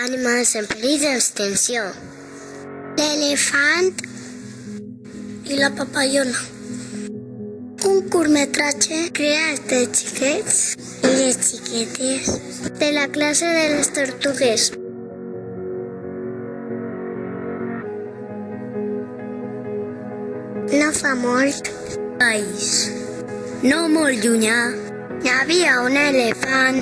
animals en perill d'extinció. L'elefant i la papallona. Un curtmetratge creat de xiquets i les xiquetes de la classe de les tortugues. No fa molt anys, no molt llunyà, hi havia un elefant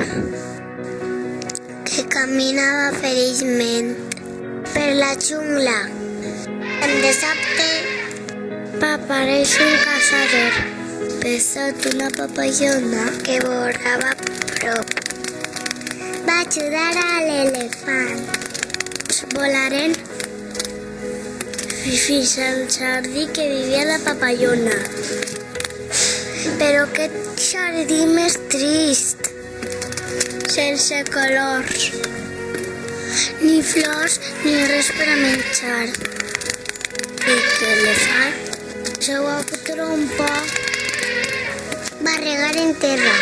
que caminava feliçment per la jungla. De sobte va aparèixer un caçador pesat una papallona que volava prop. Va ajudar a l'elefant. Volaren fins al jardí que vivia la papallona. Però que jardí més trist, sense colors, ni flors ni res per a menjar. I que l'elefant, la seva trompa, va regar en terra.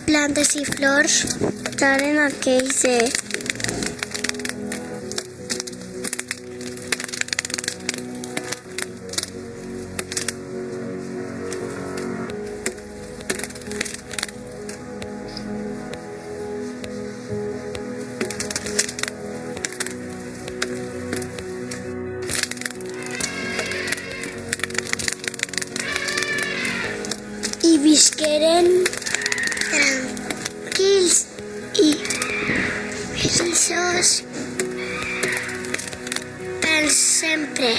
Plantes i flors estaven aquells i visqueren tranquils i feliços per sempre.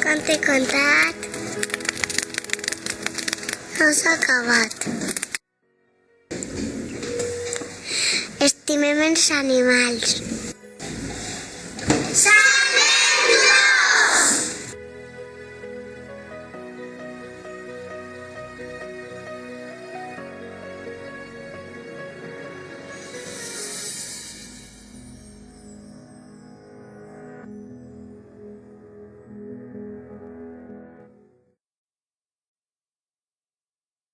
Com t'he contat, no s'ha acabat. Estimem els animals.